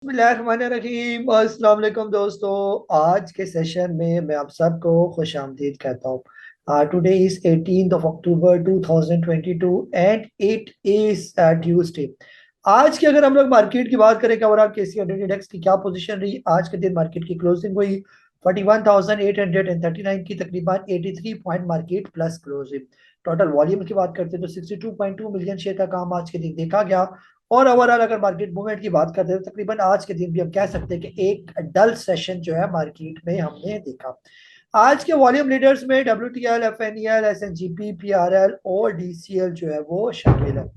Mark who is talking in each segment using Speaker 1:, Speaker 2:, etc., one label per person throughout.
Speaker 1: बिस्मिल्लाहिर्रहमानिर्रहीम। अस्सलाम वालेकुम दोस्तों, आज के सेशन में मैं आप सबको खुश आमदीद कहता हूँ। Today is 18th of October 2022 and it is Tuesday. आज की अगर हम लोग मार्केट की बात करें कि ओवरऑल केसी इंडेक्स की क्या पोजीशन रही, आज के दिन मार्केट की क्लोजिंग हुई 41,839 की, तकरीबन 83 point market plus closing. Total volume की बात करते हैं तो 62.2 मिलियन शेयर का काम आज के दिन देखा गया। और ओवरऑल अगर मार्केट मूवमेंट की बात करते हैं तो तकरीबन आज के दिन भी हम कह सकते हैं कि एक डल सेशन जो है मार्केट में हमने देखा। आज के वॉल्यूम लीडर्स में WTL, FNEL, SNGP, PRL और DCL जो है वो शामिल है।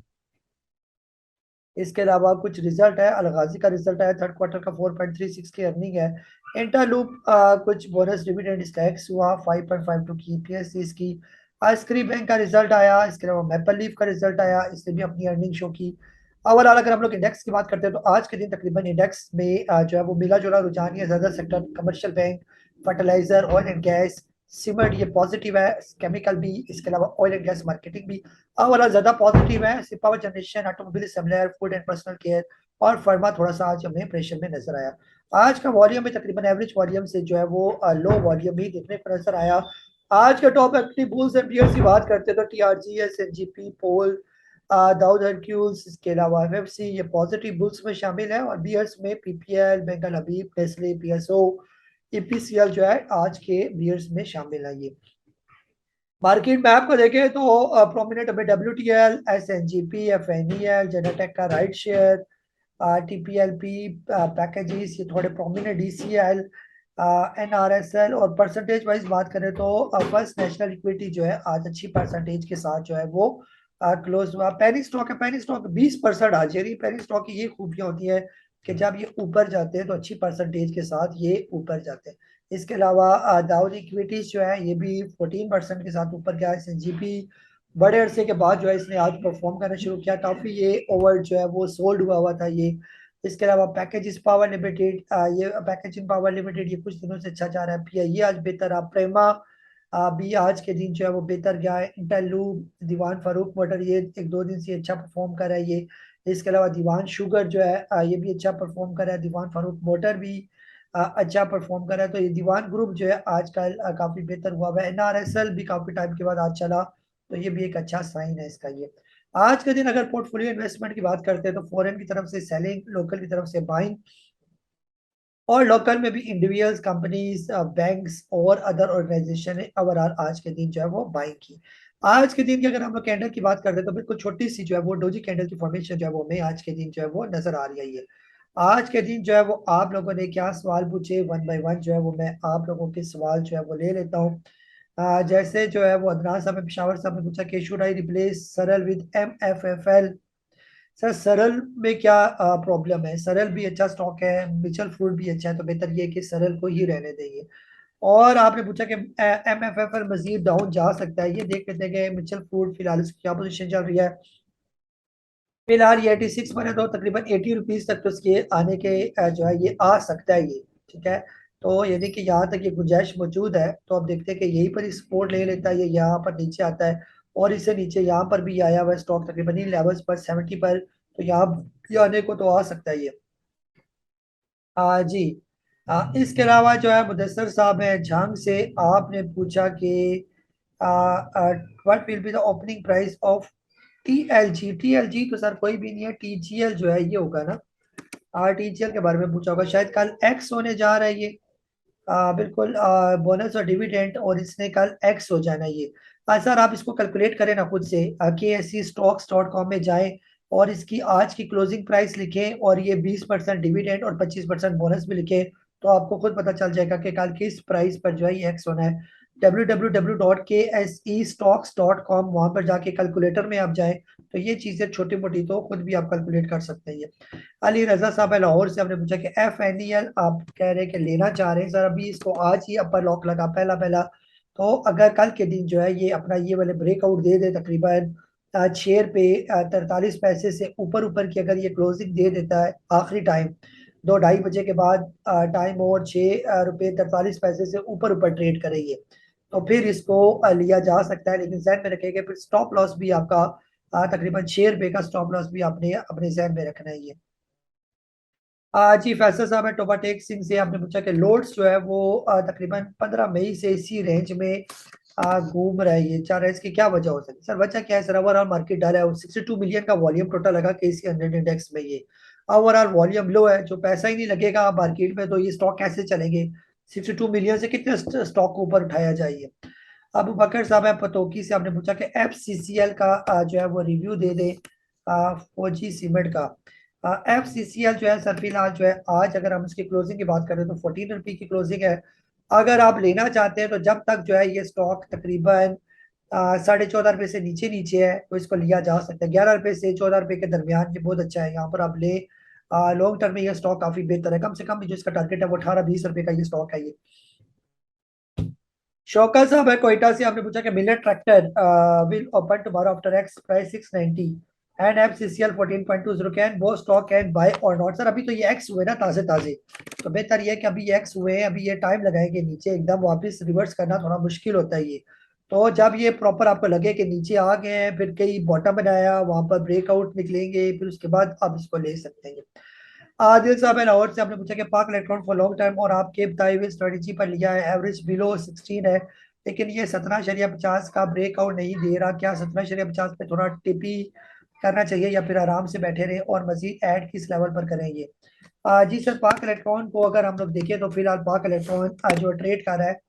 Speaker 1: इसके अलावा कुछ रिजल्ट है, अलगाजी का रिजल्ट है, थर्ड क्वार्टर का 4.36 की अर्निंग है। इंटरलूप कुछ बोनस डिविडेंड स्टैक्स हुआ, 5.52 की ईपीएस इसकी। आइसक्रीम बैंक का रिजल्ट आया, इसके अलावा मैपल लीफ का रिजल्ट आया, इसने भी अपनी अर्निंग शो की। ओवरऑल अगर हम लोग इंडेक्स की बात करते हैं तो आज के दिन तकरीबन इंडेक्स में जो है वो मिला जुला रुझान है। ज्यादा sector commercial bank, fertiliser, oil and gas, cement ये पॉजिटिव है, केमिकल भी, इसके अलावा ऑयल एंड गैस मार्केटिंग भी ओवरऑल ज्यादा पॉजिटिव है। Power generation, automobile, similar food and personal care और फार्मा थोड़ा सा आज हमें प्रेशर में नजर आया। आज का वॉल्यूम में तकरीबन एवरेज वॉल्यूम से जो है वो लो वॉल्यूम ही देखने को नजर आया। आज के top active bulls and bears की बात करते हैं तो TRG, SNGP, पोल, दाऊद हरक्यूल्स, इसके अलावा एफएफसी ये पॉजिटिव बुल्स में शामिल है। और बियर्स में PPL, बेंगल हबीब, नेस्ले, PSO, EPCL जो है आज के बियर्स में शामिल है। ये मार्केट मैप को देखें तो प्रोमिनेंट हमें WTL, SNGP, FNEL, जेनेटेक का राइट शेयर, TPLP पैकेजेस ये थोड़े प्रोमिनेंट, DCL, NRSL। और परसेंटेज वाइज बात करें तो फर्स्ट नेशनल इक्विटी जो है आज अच्छी परसेंटेज के साथ जो है वो क्लोज हुआ। पेनी स्टॉक है, पेनी स्टॉक 20% आज। यानी पेनी स्टॉक की ये खूबियां होती है कि जब ये ऊपर जाते हैं तो अच्छी परसेंटेज के साथ ये ऊपर जाते हैं। इसके अलावा दाउद इक्विटीज जो है ये भी 14% के साथ ऊपर गया है। SNGP बड़े अरसे के बाद जो है इसने आज परफॉर्म करना शुरू किया, काफी ये ओवर जो है वो सोल्ड हुआ हुआ था ये। इसके अलावा पैकेजिस पावर लिमिटेड, ये पैकेजिंग पावर लिमिटेड ये कुछ दिनों से अच्छा जा रहा है। PI ये आज बेहतर रहा। प्रेमा भी आज के दिन जो है वो बेहतर गया है। इंटरलूब, दीवान फारूक मोटर ये एक दो दिन से अच्छा परफॉर्म कर रहा है ये। इसके अलावा दीवान शुगर जो है ये भी अच्छा परफॉर्म कर रहा है। दीवान फारूक मोटर भी अच्छा परफॉर्म कर रहा है। तो ये दीवान ग्रुप जो है आजकल काफी बेहतर हुआ है। NRSL भी काफी टाइम के बाद आज चला, तो ये भी एक अच्छा साइन है इसका ये। आज के दिन अगर पोर्टफोलियो इन्वेस्टमेंट की बात करते हैं तो फॉरेन की तरफ से सेलिंग, लोकल की तरफ से बाइंग, और लोकल में भी इंडिविजुअल्स, कंपनीज, बैंक्स और अदर ऑर्गेनाइजेशन ने ओवरऑल आज के दिन जो है वो बाइंग की। आज के दिन की अगर हम लोग कैंडल की बात करते हैं तो बिल्कुल छोटी सी जो है वो डोजी कैंडल की फॉर्मेशन जो है वो हमें आज के दिन जो है वो नजर आ रही है। आज के दिन जो है वो आप लोगों ने क्या सवाल पूछे, वन बाय वन जो है वो मैं आप लोगों के सवाल जो है वो ले लेता हूँ। जैसे जो है वो अदनान साहब ने, पिशावर साहब ने पूछा कि शुड आई रिप्लेस सरल विद MFFL। सर सरल में क्या प्रॉब्लम है? सरल भी अच्छा स्टॉक है, मिचल फूड भी अच्छा है, तो बेहतर ये है कि सरल को ही रहने देंगे। और आपने पूछा कि MFFL मजीद डाउन जा सकता है, ये देख लेते हैं कि मिचल फूड फिलहाल इसकी क्या पोजीशन चल रही है। फिलहाल ये 86 बने तो तकरीबन 80 रुपीज तक तो इसके आने के जो है ये आ सकता है ये। ठीक है, तो यानी कि यहाँ तक ये गुंजाइश मौजूद है। तो अब देखते हैं कि यहीं पर सपोर्ट ले लेता है, ये यहाँ पर नीचे आता है और इससे नीचे यहाँ पर भी आया हुआ स्टॉक तकरीबन इन लेवल्स पर 70 पर, तो यहाँ ये आने को तो आ सकता है ये। जी। इसके अलावा जो है मुदस्सर साहब है झांग से, आपने पूछा कि what will be the opening price of TLG। तो सर कोई भी नहीं है, TGL जो है ये होगा ना। TGL के बारे में पूछा होगा शायद। कल एक्स होने जा रहा है ये। बिल्कुल बोनस और डिविडेंड, और इसने कल एक्स हो जाना ये। सर आप इसको कैलकुलेट करें ना खुद से, KSE stocks.com में जाएं और इसकी आज की क्लोजिंग प्राइस लिखें और ये 20% डिविडेंड और 25% बोनस भी लिखें, तो आपको खुद पता चल जाएगा कि कल किस प्राइस पर जो है ये एक्स होना है। www.ksestocks.com वहां पर जाके कैलकुलेटर में आप जाएं तो ये चीजें छोटी मोटी तो खुद भी आप कैलकुलेट कर सकते हैं ये। अली रजा साहब है लाहौर से, आपने पूछा कि FNEL आप कह रहे हैं कि लेना चाह रहे हैं। सर अभी इसको आज ही अपर लॉक लगा पहला पहला, तो अगर कल के दिन जो है ये अपना ये वाले ब्रेकआउट दे दे तकरीबन 6 रुपये 43 पैसे से ऊपर ऊपर की अगर ये क्लोजिंग दे देता है आखिरी टाइम 2 ढाई बजे के बाद टाइम, और 6 रुपये 43 पैसे से ऊपर ऊपर ट्रेड करेंगे तो फिर इसको लिया जा सकता है। लेकिन जहन में रखेगा फिर स्टॉप लॉस भी आपका तकरीबन 6 रुपये का स्टॉप लॉस भी आपने अपने जहन में रखना है ये। जी फैसल साहब है टोबाटेक सिंह से आपने पूछा कि लोड्स जो है वो तकरीबन 15 मई से इसी रेंज में घूम रहा है। ये चाह रहा है इसकी क्या वजह हो सकती है सर? वजह क्या है सर? ओवरऑल मार्केट डाला है, 62 मिलियन का वॉल्यूम टोटल लगा KC 100 इंडेक्स में। ये ओवरऑल वॉल्यूम लो है, जो पैसा ही नहीं लगेगा मार्केट में तो ये स्टॉक कैसे चलेंगे? 62 मिलियन से कितने स्टॉक को ऊपर उठाया जाए? अबू बकर साहब है पतोकी से आपने पूछा कि FCCL का जो है वो रिव्यू दे दे फौजी सीमेंट का। FCCL जो है सर फिलहाल जो है आज अगर हम इसकी क्लोजिंग की बात करें तो 14 रुपये की क्लोजिंग है। अगर आप लेना चाहते हैं तो जब तक जो है ये स्टॉक तकरीबन 14.5 रुपये से नीचे नीचे है तो इसको लिया जा सकता है। 11 रुपये से 14 रुपये के दरमियान ये बहुत अच्छा है, यहाँ पर आप ले। लॉन्ग टर्म में ये स्टॉक काफी बेहतर है, कम से कम जो इसका टारगेट है वो 18-20 रुपये का ये स्टॉक है। ये शौकत साहब है कोयटा से आपने पूछा कि millet tractor will open tomorrow after x price 690 and FCCL 14.20 can वो स्टॉक कैन बाय और नॉट? सर अभी तो ये एक्स हुए ना ताजे ताजे, तो बेहतर ये है कि अभी ये एक्स हुए हैं, अभी ये टाइम लगाएंगे नीचे एकदम वापस रिवर्स करना थोड़ा मुश्किल होता है ये। तो जब ये प्रॉपर आपको लगे कि नीचे आ गए हैं, फिर कहीं बॉटम बनाया वहां पर ब्रेकआउट निकलेंगे, फिर उसके बाद आप इसको ले सकते हैं। आदिल साहब है लाहौर से आपने पूछा कि पाक इलेक्ट्रॉन फॉर लॉन्ग टर्म और आपके बताई हुई स्ट्रेटेजी पर लिया है, एवरेज बिलो 16 है, लेकिन ये 17.50 का ब्रेकआउट नहीं दे रहा। क्या 17.50 पे थोड़ा टिपी करना चाहिए या फिर आराम से बैठे रहे और मजीद ऐड किस लेवल पर करेंगे? जी सर पाक इलेक्ट्रॉन को अगर हम लोग देखें तो फिलहाल पाक इलेक्ट्रॉन जो ट्रेड कर रहा है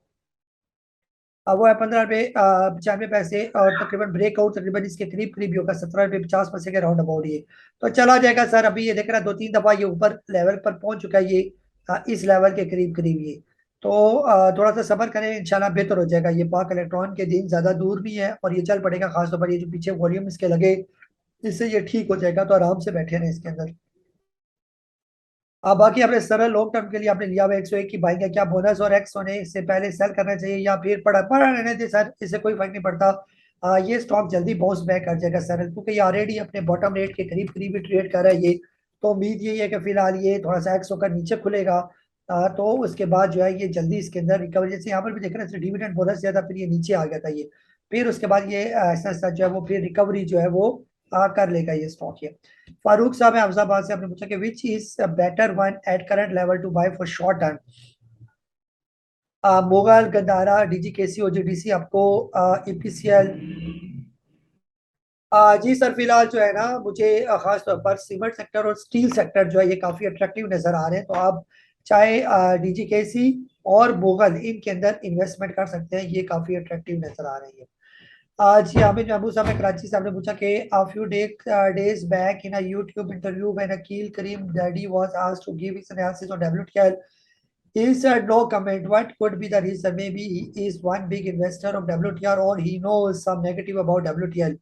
Speaker 1: वो है 15 रुपये 95 पैसे और तकरीबन ब्रेकआउट तकरीबन इसके करीब करीब ही होगा 17 रुपये 50 पैसे के राउंड अबाउट ये। तो चला जाएगा सर, अभी ये देख रहा है 2-3 दफा ये ऊपर लेवल पर पहुंच चुका है ये इस लेवल के करीब करीब ये। तो थोड़ा सा सब्र करें, इंशाल्लाह बेहतर हो जाएगा। ये पाक इलेक्ट्रॉन के दिन ज्यादा दूर भी है और ये चल पड़ेगा, खासतौर पर ये जो पीछे वॉल्यूम इसके लगे इससे ये ठीक हो जाएगा, तो आराम से बैठे रहे इसके अंदर। बाकी आपने सरल लॉन्ग टर्म के लिए आपने लिया हुआ 101 की बाइक है, क्या बोनस और एक्स होने से पहले सेल करना चाहिए या फिर पड़ा पड़ा रहने दे सर? इससे कोई फर्क नहीं पड़ता। ये स्टॉक जल्दी बाउंस बैक कर जाएगा सरल, क्योंकि ये ऑलरेडी अपने बॉटम रेट के करीब करीब ही ट्रेड कर रहा है ये। तो उम्मीद यही है कि फिलहाल ये थोड़ा सा एक्स होकर नीचे खुलेगा। तो उसके बाद जो है ये जल्दी इसके अंदर रिकवरी, जैसे यहाँ पर भी देख रहे हैं डिविडेंड बोनस ज्यादा फिर ये नीचे आ गया था ये, फिर उसके बाद ये ऐसा ऐसा जो है वो फिर रिकवरी जो है वो कर लेगा ये स्टॉक ये। फारूक साहब है अफजाबाद से आपने पूछा कि which is better one at current level to buy for short term? Mughal Ghandhara DGKC OGDC आपको EPCL? जी सर फिलहाल जो है ना मुझे खास तौर पर सीमेंट सेक्टर और स्टील सेक्टर जो है ये काफी अट्रैक्टिव नजर आ रहे हैं, तो आप चाहे DGKC और मोगल इनके अंदर इन्वेस्टमेंट कर सकते हैं, ये काफी अट्रैक्टिव नजर आ रही है। जी हामिद महमूद साहब ने कराची से आपने पूछा कि a few days back in a YouTube interview when Akil Karim Daddy was asked to give his analysis on WTL, he said no comment. What could be the reason? Maybe he is one big investor of WTR or he knows some negative about WTL.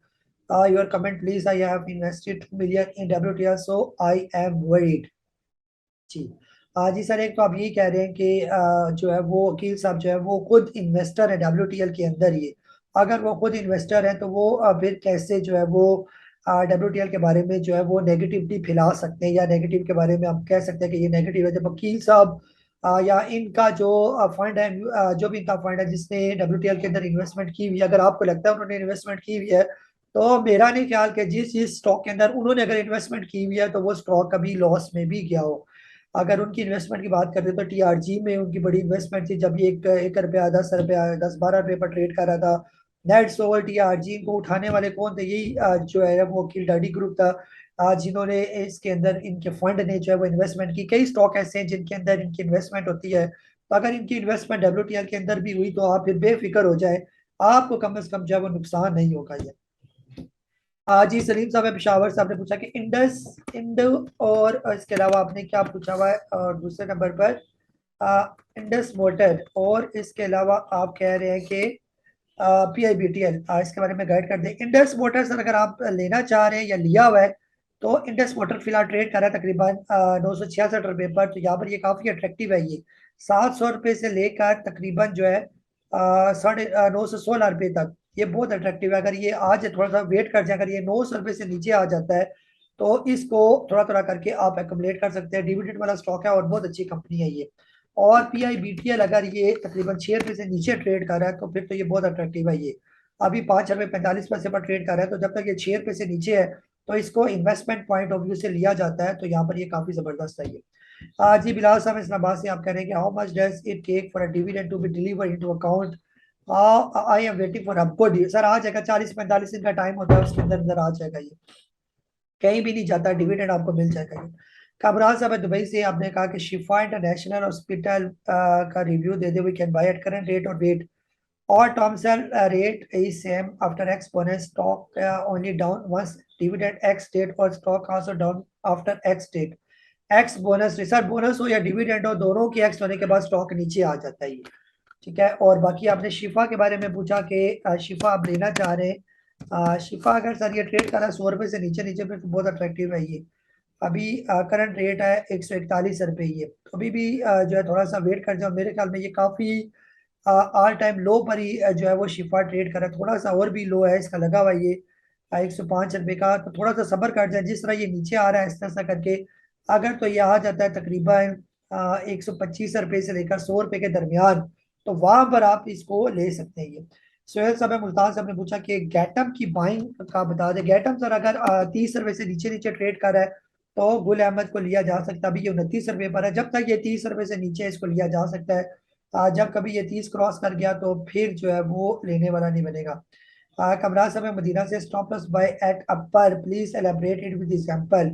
Speaker 1: Your comment please. I have invested 2 million in WTL, so I am worried. जी जी sir, एक तो आप यही कह रहे हैं कि जो है वो वकील साहब जो है वो खुद इन्वेस्टर है WTL के अंदर ही। अगर वो खुद इन्वेस्टर है तो वो फिर कैसे जो है वो WTL के बारे में जो है वो नेगेटिविटी फैला सकते हैं, या नेगेटिव के बारे में हम कह सकते हैं कि ये नेगेटिव है? जब वकील साहब या इनका जो फंड है, जो भी इनका फंड है जिसने WTL के अंदर इन्वेस्टमेंट की हुई है, अगर आपको लगता है उन्होंने इन्वेस्टमेंट की हुई है, तो मेरा नहीं ख्याल कि जिस स्टॉक के अंदर उन्होंने अगर इन्वेस्टमेंट की हुई है तो वो स्टॉक कभी लॉस में भी गया हो। अगर उनकी इन्वेस्टमेंट की बात करते तो TRG में उनकी बड़ी इन्वेस्टमेंट थी, जब ये 1 रुपया 10 रुपया 10-12 रुपये पर ट्रेड कर रहा था। नेट्स ओवर TRG को उठाने वाले कौन थे? यही जो है वो वकील डाडी ग्रुप था, जिन्होंने इसके अंदर इनके फंड ने जो है वो इन्वेस्टमेंट की। कई स्टॉक ऐसे हैं जिनके अंदर इनकी इन्वेस्टमेंट होती है, तो अगर इनकी इन्वेस्टमेंट WTL के अंदर भी हुई तो आप फिर बेफिक्र हो जाए, आपको कम से कम जो है वो नुकसान नहीं होगा ये। जी सलीम साहब है पेशावर से आपने पूछा कि इंड और इसके अलावा आपने क्या पूछा हुआ है? और दूसरे नंबर पर इंडस मोटर, और इसके अलावा आप कह रहे हैं कि PIBTL, इसके बारे में गाइड कर दें। इंडस मोटर सर अगर आप लेना चाह रहे हैं या लिया हुआ है तो इंडस मोटर फिलहाल ट्रेड कर रहा है तकरीबन 966 रुपये पर, तो यहाँ पर ये काफी अट्रैक्टिव है ये। 700 रुपये से लेकर तकरीबन जो है 916 रुपये तक ये बहुत अट्रैक्टिव है। अगर ये आज थोड़ा सा वेट कर जाए, अगर ये 900 रुपये से नीचे आ जाता है तो इसको थोड़ा थोड़ा करके आप एक्युमुलेट कर सकते हैं। डिविडेंड वाला स्टॉक है और बहुत अच्छी कंपनी है ये। और PIBTL अगर ये तकरीबन 6 रुपये से नीचे ट्रेड कर रहा है तो फिर तो ये बहुत अट्रैक्टिव है ये। अभी 5 रुपये 45 पैसे पर ट्रेड कर रहा है, तो जब तक ये 6 रुपये से नीचे है तो इसको इन्वेस्टमेंट पॉइंट ऑफ व्यू से लिया जाता है, तो यहाँ पर ये काफी जबरदस्त है ये। जी बिलाल साहब इस्लामाबाद से आप कह रहे हैं कि how much does it take for a dividend to be delivered into account. I am waiting for आपको सर आ जाएगा, 40-45 दिन का टाइम होता है, उसके अंदर अंदर आ जाएगा ये, कहीं भी नहीं जाता, डिविडेंड आपको मिल जाएगा ये। कामराज साहब है दुबई से, आपने कहा कि शिफा इंटरनेशनल हॉस्पिटल का रिव्यू दे दे, we can buy at current rate और वेट और Thomson rate is same after X bonus, stock only down once dividend X date और stock also down after X date। X bonus research bonus हो या dividend हो, दोनों की X होने के बाद स्टॉक नीचे आ जाता है ये। ठीक है, और बाकी आपने शिफा के बारे में पूछा कि शिफा आप लेना चाह रहे हैं। शिफा अगर सर ये ट्रेड कर रहा है 100 रुपए से नीचे नीचे पे तो बहुत अट्रैक्टिव है ये। अभी करंट रेट है 141 रुपये ये, तो अभी भी जो है थोड़ा सा वेट कर जाओ, मेरे ख्याल में ये काफी ऑल टाइम लो पर ही जो है वो शिफा ट्रेड कर रहा है, थोड़ा सा और भी लो है इसका लगा हुआ ये 105 रुपये का, तो थोड़ा सा सब्र कर जाए, जिस तरह ये नीचे आ रहा है इस तरह सा करके अगर तो ये आ जाता है तकरीबन 125 रुपये से लेकर 100 रुपये के दरमियान, तो वहां पर आप इसको ले सकते हैं ये। सोहेल साहब मुल्तान साहब ने पूछा कि गैटम की बाइंग का बता दें। गैटम सर अगर 30 रुपये से नीचे नीचे ट्रेड कर रहा है तो गुल अहमद को लिया जा सकता है, अभी ये 29 रुपये पर है, जब तक ये 30 रुपये से नीचे है इसको लिया जा सकता है। जब कभी ये 30 क्रॉस कर गया तो फिर जो है वो लेने वाला नहीं बनेगा। कमराज साहब मदीना से stop loss by at upper please elaborate it with example.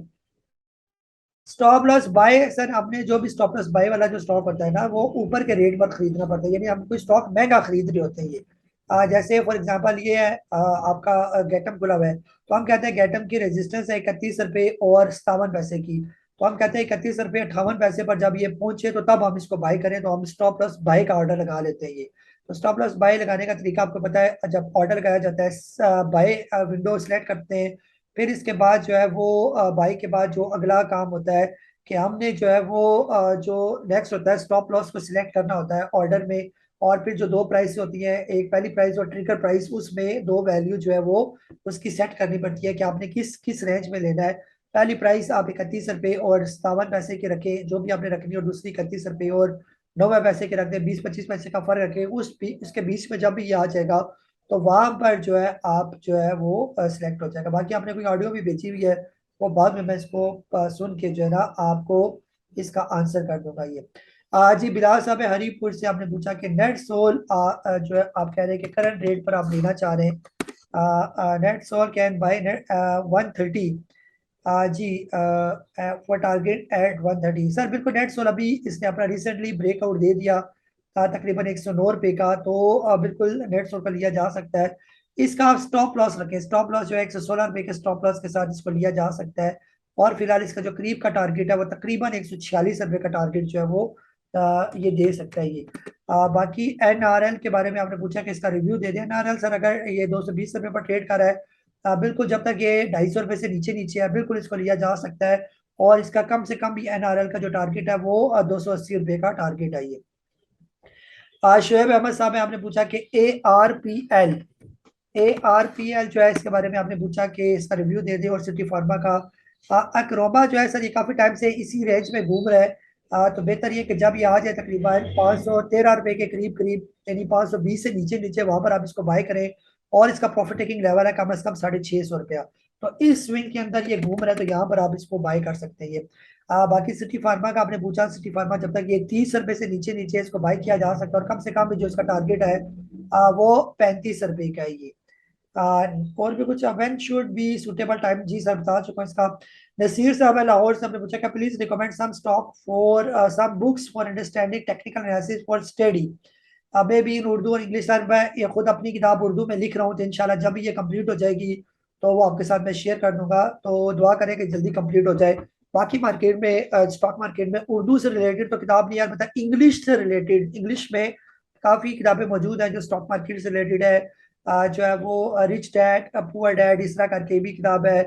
Speaker 1: Stop loss by sir, हमने जो भी स्टॉप लॉस बाय वाला जो स्टॉक होता है ना वो ऊपर के रेट पर खरीदना पड़ता है, यानी हम कोई स्टॉक महंगा खरीद रहे होते हैं ये। जैसे फॉर एग्जांपल ये है आपका गैटम खुला हुआ है, तो हम कहते हैं गैटम की रेजिस्टेंस है 31 रुपये और 57 पैसे की, तो हम कहते हैं 31 रुपये 58 पैसे पर जब ये पहुंचे तो तब हम इसको बाय करें, तो हम स्टॉप लॉस बाय का ऑर्डर लगा लेते हैं ये। तो स्टॉप लॉस बाय लगाने का तरीका आपको पता है, जब ऑर्डर लगाया जाता है बाय विंडो सेलेक्ट करते हैं, फिर इसके बाद जो है वो बाई के बाद जो अगला काम होता है कि हमने जो है वो जो नेक्स्ट होता है स्टॉप लॉस को सिलेक्ट करना होता है ऑर्डर में, और फिर जो दो प्राइस होती है, एक पहली प्राइस और ट्रिगर प्राइस, उसमें दो वैल्यू जो है वो उसकी सेट करनी पड़ती है कि आपने किस किस रेंज में लेना है। पहली प्राइस आप 31 रुपये और 57 पैसे की रखें जो भी आपने रखनी, और दूसरी 31 रुपये और 90 पैसे की रख दें, 20-25 पैसे का फर्क रखें, उसके बीच में जब भी ये आ जाएगा तो वहां पर जो है आप जो है वो सिलेक्ट हो जाएगा। बाकी आपने कोई ऑडियो भी भेजी हुई है, वो बाद में मैं इसको सुन के जो है ना आपको इसका आंसर कर दूंगा ये। जी बिलाल साहब है हरीपुर से, आपने पूछा कि नेट सोल जो है आप कह रहे हैं कि करंट रेट पर आप लेना चाह रहे हैं, NetSol can buy net 130 जी फॉर टारगेट एट 130। सर बिल्कुल, नेट सोल अभी इसने अपना रिसेंटली ब्रेकआउट दे दिया तकरीबन 109 रुपये का, तो बिल्कुल नेट सोल का लिया जा सकता है। इसका आप स्टॉप लॉस रखें, स्टॉप लॉस जो है 116 रुपये के स्टॉप लॉस के साथ इसको लिया जा सकता है, और फिलहाल इसका जो करीब का टारगेट है वो तकरीबन 146 रुपये का टारगेट जो है वो ये दे सकता है ये। बाकी एनआरएल के बारे में आपने पूछा कि इसका रिव्यू दे दें। एनआरएल सर अगर ये 220 रुपये पर ट्रेड कर रहा है, बिल्कुल जब तक ये 250 रुपये से नीचे नीचे है बिल्कुल इसको लिया जा सकता है, और इसका कम से कम भी एनआरएल का जो टारगेट है वो 280 रुपये का टारगेट है ये। शुएब अहमद साहब ने आपने पूछा कि ए आर पी एल जो है इसके बारे में आपने पूछा कि इसका रिव्यू दे दे, और सिटी फार्मा का अक्रोमा जो है सर ये काफी टाइम से इसी रेंज में घूम रहा है, तो बेहतर ये कि जब ये आ जाए तकरीबन 513 रुपये के करीब करीब, यानी 520 से नीचे नीचे वहां पर आप इसको बाय करें, और इसका प्रॉफिट टेकिंग लेवल है कम से कम 650 रुपया, तो इस स्विंग के अंदर ये घूम रहा है, तो यहाँ पर आप इसको बाय कर सकते हैं ये। बाकी सिटी फार्मा का आपने पूछा, सिटी फार्मा जब तक ये 30 रुपये से नीचे नीचे इसको बाय किया जा सकता है, और कम से कम जो इसका टारगेट है वो 35 रुपये का है ये। और भी कुछ, when should be suitable time, जी सर बता चुका हूं इसका। नसीर साहब है लाहौर से, हमने पूछा क्या please recommend some stock for some books for understanding technical analysis for study, अबे भी इन उर्दू और इंग्लिश। सर मैं ये खुद अपनी किताब उर्दू में लिख रहा हूँ, तो इंशाल्लाह जब भी ये कंप्लीट हो जाएगी तो वो आपके साथ मैं शेयर कर दूंगा, तो दुआ करें कि जल्दी कंप्लीट हो जाए। बाकी मार्केट में स्टॉक मार्केट में उर्दू से रिलेटेड तो किताब नहीं यार, मतलब इंग्लिश से रिलेटेड, इंग्लिश में काफी किताबें मौजूद हैं जो स्टॉक मार्केट से रिलेटेड है। जो है वो रिच डैड पुअर डैड इस तरह करके भी किताब है।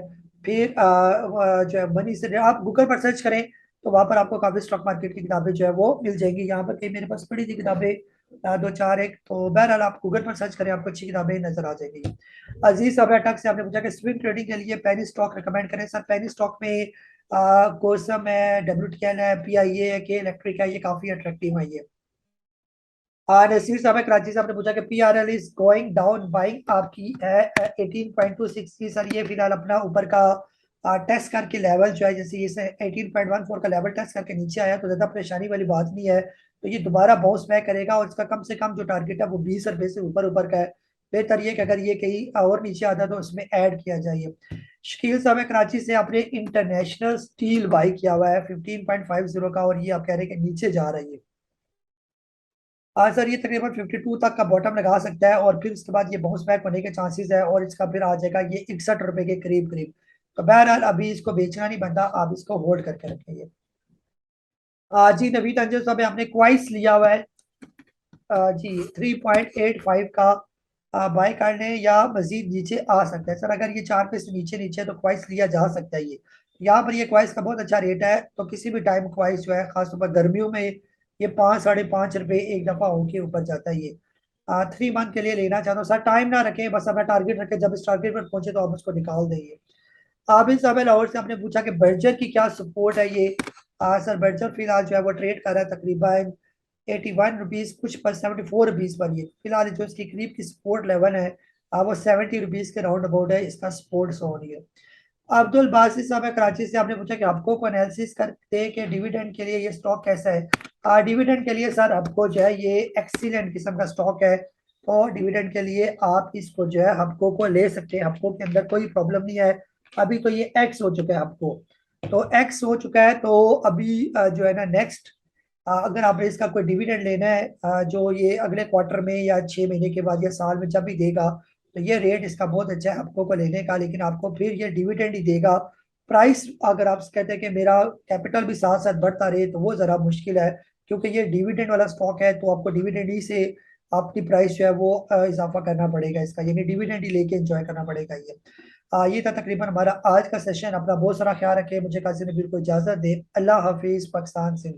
Speaker 1: फिर जो है मनी से आप गूगल पर सर्च करें तो वहां पर आपको काफी स्टॉक मार्केट की किताबें जो है वो मिल जाएंगी। यहाँ पर कई मेरे पास पड़ी थी किताबें दो चार एक, तो बहरहाल आप गूगल पर सर्च करें आपको अच्छी किताबें नजर आ जाएंगी। अजीज अब अटक से आपने पूछा कि स्विंग ट्रेडिंग के लिए पेनी स्टॉक रिकमेंड करें। सर पेनी स्टॉक में कोसम है, WTN है, PIA है, के इलेक्ट्रिक है, ये काफी अट्रैक्टिव है ये। नसीर साहब है कराची से, आपने पूछा कि PRL is going down, buying आपकी है 18.26 की। सर ये फिलहाल अपना ऊपर का टेस्ट करके लेवल जो है, जैसे इसे 18.14 का लेवल टेस्ट करके नीचे आया तो ज्यादा परेशानी वाली बात नहीं है। तो ये दोबारा बाउंस बैक करेगा और इसका कम से कम जो टारगेट है वो 20 रुपए से ऊपर ऊपर का है। बेहतर ये कि अगर ये कहीं और नीचे आता है तो इसमें ऐड किया जाए। शकील साहब है कराची से, आपने इंटरनेशनल स्टील बाई किया हुआ है 15.50 का, और ये आप कह रहे हैं कि नीचे जा रही है। आज सर ये तकरीबन 52 तक का बॉटम लगा सकता है और फिर उसके बाद ये बाउंस बैक होने के चांसेस है, और इसका फिर आ जाएगा ये 61 रुपए के करीब करीब। तो बहरहाल अभी इसको बेचना नहीं बनता, आप इसको होल्ड करके रखेंगे। जी नवीद अंजल साहब, आपने क्वाइस लिया हुआ है जी 3.85 का, बाय करने या मजीद नीचे आ सकता है। सर अगर ये 4 पे से नीचे नीचे है तो क्वाइस लिया जा सकता है। ये यहाँ पर ये क्वाइस का बहुत अच्छा रेट है, तो किसी भी टाइम क्वाइस जो है खासतौर पर गर्मियों में ये 5 साढ़े 5 रुपए एक दफा होके ऊपर जाता है। ये 3 मंथ के लिए लेना चाहता हूँ सर, टाइम ना रखें, बस अपना टारगेट रखें, जब इस टारगेट पर पहुंचे तो आप उसको निकाल देंगे। आबिद साहब लाहौर से, आपने पूछा कि बर्जर की क्या सपोर्ट है ये। सर बर्जर फिलहाल जो है वो ट्रेड कर रहा है तकरीबन 81 रुपीज कुछ पर, 74 रुपीज पर। ये फिलहाल जो इसकी करीब की सपोर्ट लेवल है वो 70 रुपीज के राउंड अबाउट है, इसका सपोर्ट सो रही है। अब्दुल बासित साहब है कराची से, आपने पूछा कि आपको को एनालिसिस करते हैं कि डिविडेंड के लिए ये स्टॉक कैसा है। डिविडेंड के लिए सर आपको जो है ये एक्सीलेंट किस्म का स्टॉक है, तो डिविडेंड के लिए आप इसको जो है हपको को ले सकते हैं, हपको के अंदर कोई प्रॉब्लम नहीं है। अभी तो ये एक्स हो चुका है हपको, तो एक्स हो चुका है, तो अभी जो है ना नेक्स्ट अगर आपने इसका कोई डिविडेंड लेना है जो ये अगले क्वार्टर में या 6 महीने के बाद या साल में जब भी देगा, तो ये रेट इसका बहुत अच्छा है आपको को लेने का, लेकिन आपको फिर ये डिविडेंड ही देगा। प्राइस अगर आप कहते हैं कि मेरा कैपिटल भी साथ साथ बढ़ता रहे तो वो जरा मुश्किल है, क्योंकि ये डिविडेंड वाला स्टॉक है, तो आपको डिविडेंड ही से आपकी प्राइस जो है वो इजाफा करना पड़ेगा इसका, यानी डिविडेंड ही लेके एंजॉय करना पड़ेगा ये। ये था तकरीबन हमारा आज का सेशन। अपना बहुत सारा ख्याल रखें, मुझे काजी नबील को इजाजत दे। अल्लाह हाफिज। पाकिस्तान से।